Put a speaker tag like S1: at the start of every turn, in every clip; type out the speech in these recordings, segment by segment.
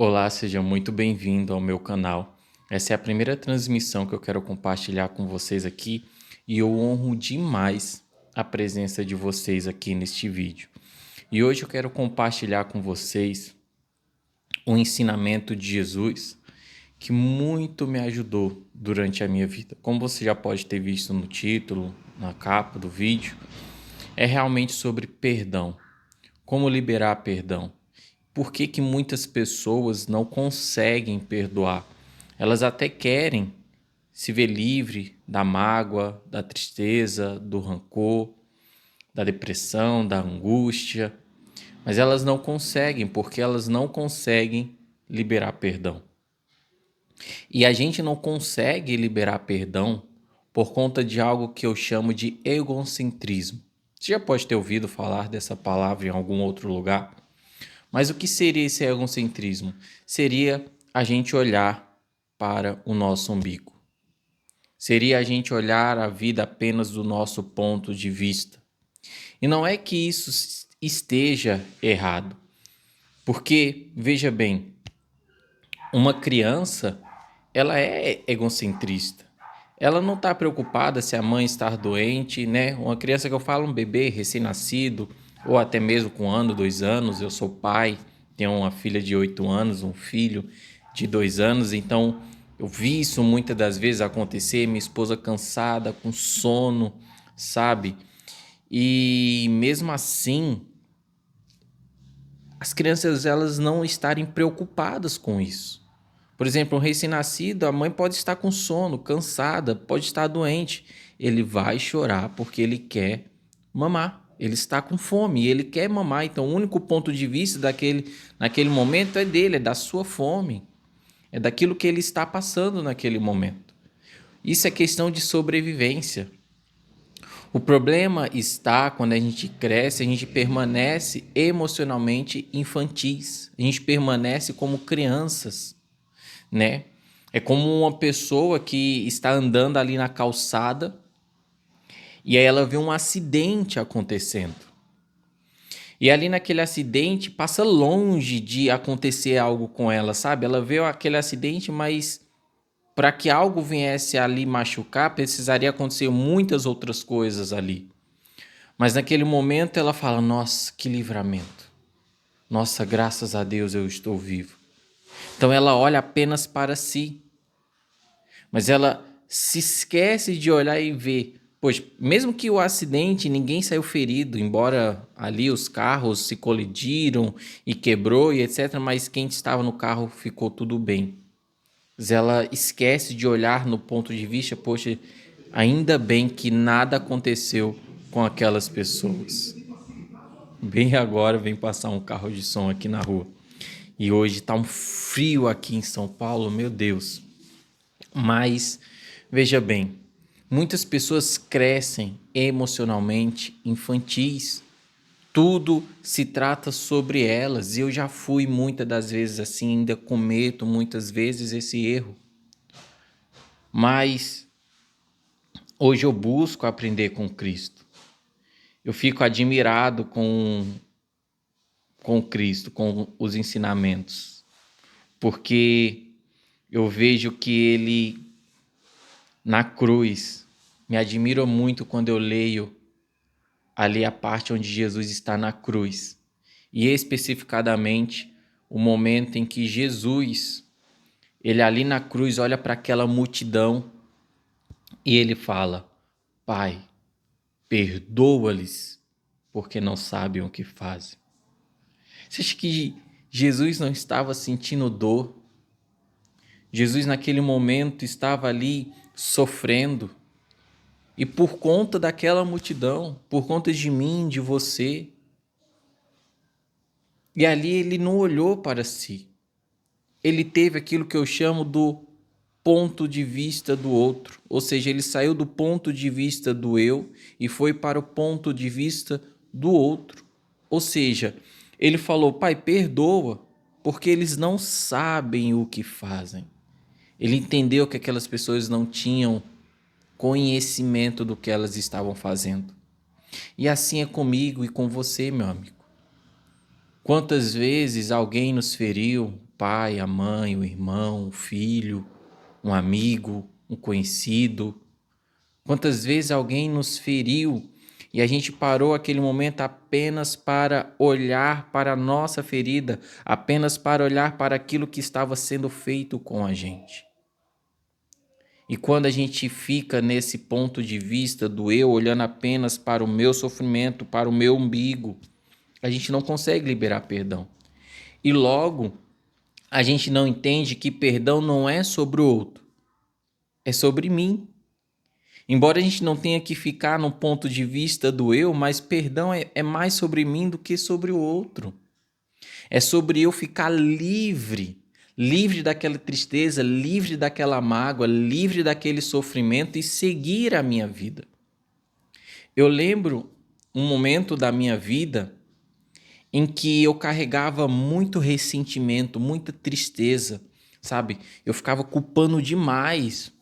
S1: Olá, seja muito bem-vindo ao meu canal. Essa é a primeira transmissão que eu quero compartilhar com vocês aqui e eu honro demais a presença de vocês aqui neste vídeo. E hoje eu quero compartilhar com vocês um ensinamento de Jesus que muito me ajudou durante a minha vida. Como você já pode ter visto no título, na capa do vídeo, é realmente sobre perdão. Como liberar perdão? Por que que muitas pessoas não conseguem perdoar? Elas até querem se ver livre da mágoa, da tristeza, do rancor, da depressão, da angústia, mas elas não conseguem porque elas não conseguem liberar perdão. E a gente não consegue liberar perdão por conta de algo que eu chamo de egocentrismo. Você já pode ter ouvido falar dessa palavra em algum outro lugar? Mas o que seria esse egocentrismo? Seria a gente olhar para o nosso umbigo. Seria a gente olhar a vida apenas do nosso ponto de vista. E não é que isso esteja errado. Porque, veja bem, uma criança, ela é egocentrista. Ela não está preocupada se a mãe está doente, né? Uma criança que eu falo, um bebê recém-nascido, ou até mesmo com 1 ano, 2 anos, eu sou pai, tenho uma filha de 8 anos, um filho de 2 anos, então eu vi isso muitas das vezes acontecer, minha esposa cansada, com sono, sabe? E mesmo assim, as crianças elas não estarem preocupadas com isso. Por exemplo, um recém-nascido, a mãe pode estar com sono, cansada, pode estar doente. Ele vai chorar porque ele quer mamar. Ele está com fome e ele quer mamar. Então, o único ponto de vista naquele momento é dele, é da sua fome. É daquilo que ele está passando naquele momento. Isso é questão de sobrevivência. O problema está quando a gente cresce, a gente permanece emocionalmente infantis. A gente permanece como crianças, né? É como uma pessoa que está andando ali na calçada e aí ela vê um acidente acontecendo. E ali naquele acidente passa longe de acontecer algo com ela, sabe? Ela vê aquele acidente, mas para que algo viesse ali machucar, precisaria acontecer muitas outras coisas ali. Mas naquele momento ela fala: "Nossa, que livramento. Nossa, graças a Deus eu estou vivo." Então ela olha apenas para si. Mas ela se esquece de olhar e ver, pois mesmo que o acidente ninguém saiu ferido, embora ali os carros se colidiram e quebrou e etc, mas quem estava no carro ficou tudo bem. Mas ela esquece de olhar no ponto de vista, poxa, ainda bem que nada aconteceu com aquelas pessoas. Bem agora vem passar um carro de som aqui na rua. E hoje tá um frio aqui em São Paulo, meu Deus. Mas, veja bem, muitas pessoas crescem emocionalmente infantis. Tudo se trata sobre elas e eu já fui muitas das vezes assim, ainda cometo muitas vezes esse erro. Mas hoje eu busco aprender com Cristo. Eu fico admirado com Cristo, com os ensinamentos, porque eu vejo que Ele na cruz, me admira muito quando eu leio ali a parte onde Jesus está na cruz. E especificadamente o momento em que Jesus, ele ali na cruz olha para aquela multidão e ele fala: "Pai, perdoa-lhes, porque não sabem o que fazem." Você acha que Jesus não estava sentindo dor? Jesus naquele momento estava ali sofrendo. E por conta daquela multidão, por conta de mim, de você. E ali ele não olhou para si. Ele teve aquilo que eu chamo do ponto de vista do outro. Ou seja, ele saiu do ponto de vista do eu e foi para o ponto de vista do outro. Ou seja, ele falou: "Pai, perdoa, porque eles não sabem o que fazem." Ele entendeu que aquelas pessoas não tinham conhecimento do que elas estavam fazendo. E assim é comigo e com você, meu amigo. Quantas vezes alguém nos feriu, pai, a mãe, o irmão, o filho, um amigo, um conhecido. Quantas vezes alguém nos feriu e a gente parou aquele momento apenas para olhar para a nossa ferida, apenas para olhar para aquilo que estava sendo feito com a gente. E quando a gente fica nesse ponto de vista do eu, olhando apenas para o meu sofrimento, para o meu umbigo, a gente não consegue liberar perdão. E logo, a gente não entende que perdão não é sobre o outro, é sobre mim. Embora a gente não tenha que ficar no ponto de vista do eu, mas perdão é mais sobre mim do que sobre o outro. É sobre eu ficar livre, livre daquela tristeza, livre daquela mágoa, livre daquele sofrimento e seguir a minha vida. Eu lembro um momento da minha vida em que eu carregava muito ressentimento, muita tristeza, sabe? Eu ficava culpando demais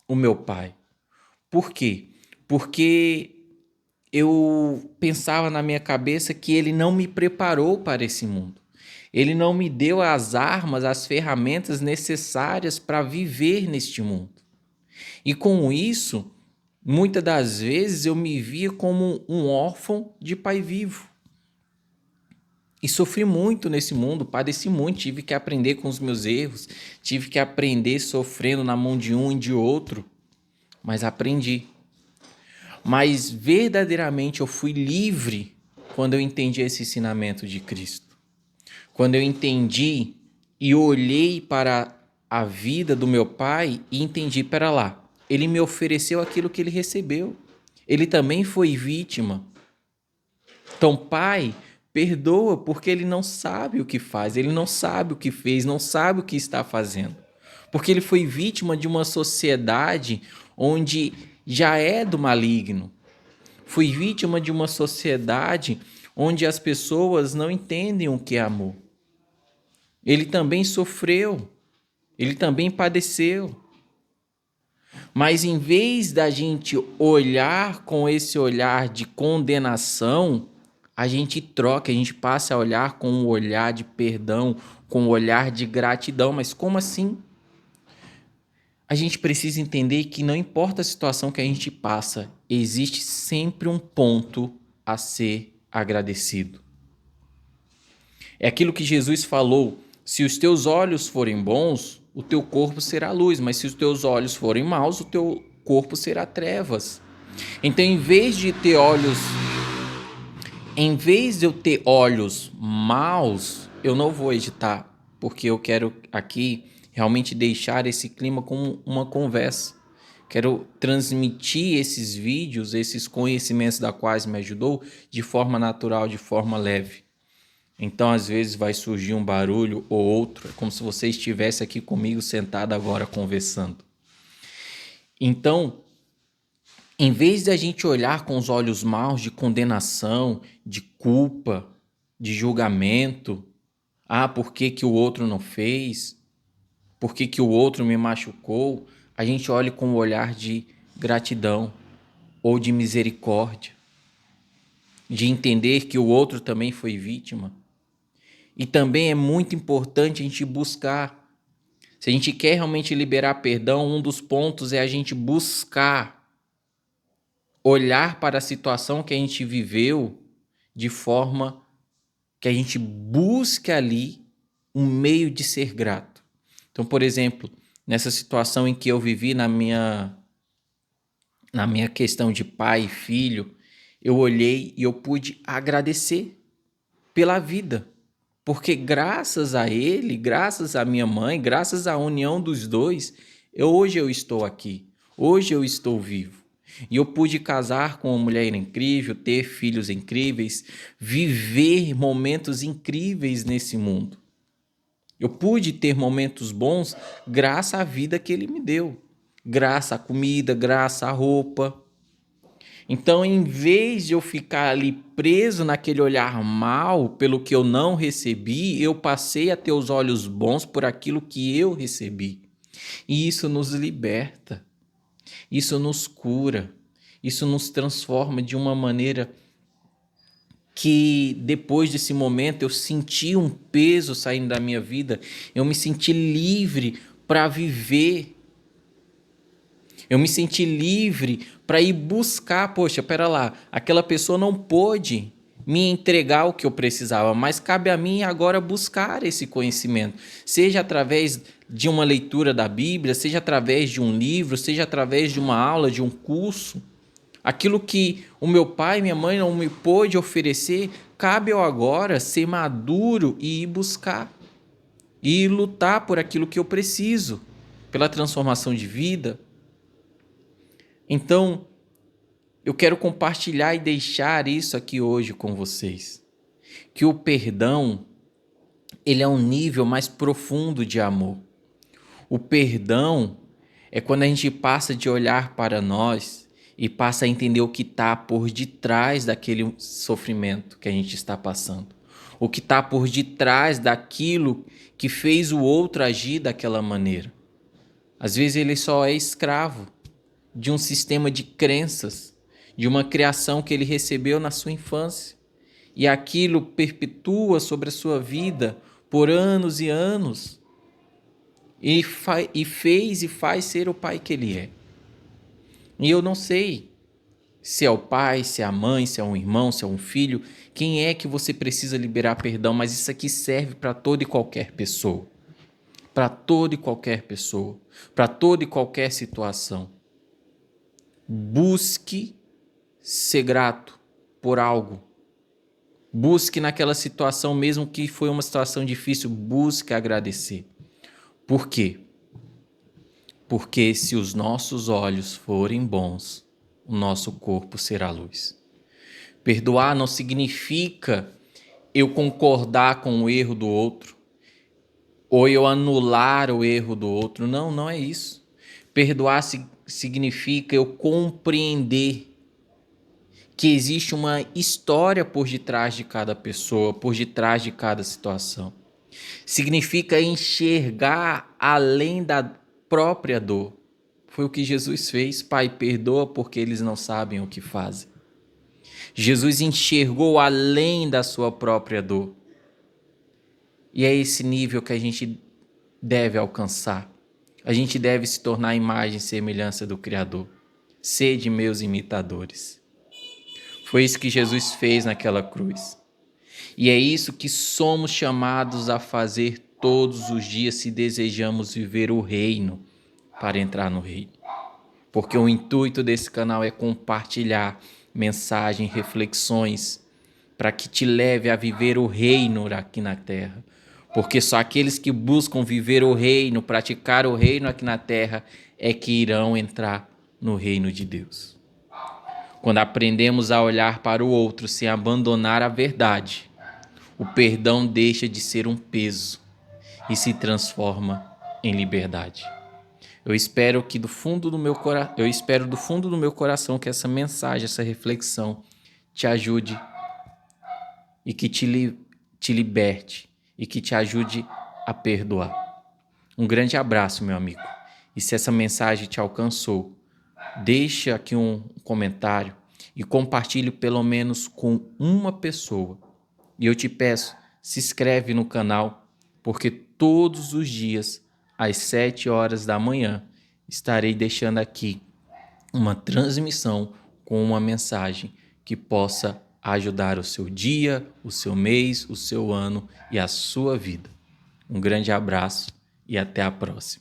S1: o meu pai. Por quê? Porque eu pensava na minha cabeça que ele não me preparou para esse mundo. Ele não me deu as armas, as ferramentas necessárias para viver neste mundo. E com isso, muitas das vezes eu me via como um órfão de pai vivo. E sofri muito nesse mundo, padeci muito, tive que aprender com os meus erros, tive que aprender sofrendo na mão de um e de outro, mas aprendi. Mas verdadeiramente eu fui livre quando eu entendi esse ensinamento de Cristo. Quando eu entendi e olhei para a vida do meu pai e entendi, pera lá, ele me ofereceu aquilo que ele recebeu. Ele também foi vítima. Então, pai, perdoa porque ele não sabe o que faz, ele não sabe o que fez, não sabe o que está fazendo. Porque ele foi vítima de uma sociedade onde já é do maligno. Fui vítima de uma sociedade onde as pessoas não entendem o que é amor. Ele também sofreu, ele também padeceu. Mas em vez da gente olhar com esse olhar de condenação, a gente troca, a gente passa a olhar com um olhar de perdão, com um olhar de gratidão. Mas como assim? A gente precisa entender que não importa a situação que a gente passa, existe sempre um ponto a ser agradecido. É aquilo que Jesus falou: se os teus olhos forem bons, o teu corpo será luz, mas se os teus olhos forem maus, o teu corpo será trevas. Então, em vez de eu ter olhos maus, eu não vou editar, porque eu quero aqui realmente deixar esse clima como uma conversa. Quero transmitir esses vídeos, esses conhecimentos da quais me ajudou de forma natural, de forma leve. Então, às vezes vai surgir um barulho ou outro, é como se você estivesse aqui comigo sentado agora conversando. Então, em vez de a gente olhar com os olhos maus de condenação, de culpa, de julgamento, por que que o outro não fez? Por que que o outro me machucou? A gente olha com um olhar de gratidão ou de misericórdia, de entender que o outro também foi vítima. E também é muito importante a gente buscar. Se a gente quer realmente liberar perdão, um dos pontos é a gente buscar olhar para a situação que a gente viveu de forma que a gente busque ali um meio de ser grato. Então, por exemplo, nessa situação em que eu vivi na minha questão de pai e filho, eu olhei e eu pude agradecer pela vida. Porque graças a ele, graças à minha mãe, graças à união dos dois, hoje eu estou aqui. Hoje eu estou vivo. E eu pude casar com uma mulher incrível, ter filhos incríveis, viver momentos incríveis nesse mundo. Eu pude ter momentos bons graças à vida que ele me deu. Graças à comida, graças à roupa. Então, em vez de eu ficar ali preso naquele olhar mal pelo que eu não recebi, eu passei a ter os olhos bons por aquilo que eu recebi. E isso nos liberta, isso nos cura, isso nos transforma de uma maneira que depois desse momento eu senti um peso saindo da minha vida, eu me senti livre para viver. Eu me senti livre para ir buscar. Poxa, pera lá, aquela pessoa não pôde me entregar o que eu precisava, mas cabe a mim agora buscar esse conhecimento, seja através de uma leitura da Bíblia, seja através de um livro, seja através de uma aula, de um curso. Aquilo que o meu pai e minha mãe não me pôde oferecer, cabe eu agora ser maduro e ir buscar, e lutar por aquilo que eu preciso, pela transformação de vida. Então, eu quero compartilhar e deixar isso aqui hoje com vocês, que o perdão, ele é um nível mais profundo de amor. O perdão é quando a gente passa de olhar para nós e passa a entender o que está por detrás daquele sofrimento que a gente está passando. O que está por detrás daquilo que fez o outro agir daquela maneira. Às vezes ele só é escravo de um sistema de crenças, de uma criação que ele recebeu na sua infância. E aquilo perpetua sobre a sua vida por anos e anos. E fez e faz ser o pai que ele é. E eu não sei se é o pai, se é a mãe, se é um irmão, se é um filho, quem é que você precisa liberar perdão, mas isso aqui serve para toda e qualquer pessoa. Para toda e qualquer pessoa. Para toda e qualquer situação. Busque ser grato por algo. Busque naquela situação, mesmo que foi uma situação difícil, busque agradecer. Por quê? Porque se os nossos olhos forem bons, o nosso corpo será luz. Perdoar não significa eu concordar com o erro do outro, ou eu anular o erro do outro. Não, não é isso. Perdoar significa eu compreender que existe uma história por detrás de cada pessoa, por detrás de cada situação. Significa enxergar além da própria dor. Foi o que Jesus fez. Pai, perdoa porque eles não sabem o que fazem. Jesus enxergou além da sua própria dor. E é esse nível que a gente deve alcançar. A gente deve se tornar a imagem e semelhança do Criador. Sede meus imitadores. Foi isso que Jesus fez naquela cruz. E é isso que somos chamados a fazer todos os dias se desejamos viver o reino para entrar no reino. Porque o intuito desse canal é compartilhar mensagem, reflexões, para que te leve a viver o reino aqui na terra. Porque só aqueles que buscam viver o reino, praticar o reino aqui na terra, é que irão entrar no reino de Deus. Quando aprendemos a olhar para o outro sem abandonar a verdade, o perdão deixa de ser um peso e se transforma em liberdade. Eu espero do fundo do meu coração que essa mensagem, essa reflexão te ajude e que te liberte e que te ajude a perdoar. Um grande abraço, meu amigo. E se essa mensagem te alcançou, deixa aqui um comentário e compartilhe pelo menos com uma pessoa. E eu te peço, se inscreve no canal, porque todos os dias, às 7 horas da manhã, estarei deixando aqui uma transmissão com uma mensagem que possa ajudar o seu dia, o seu mês, o seu ano e a sua vida. Um grande abraço e até a próxima.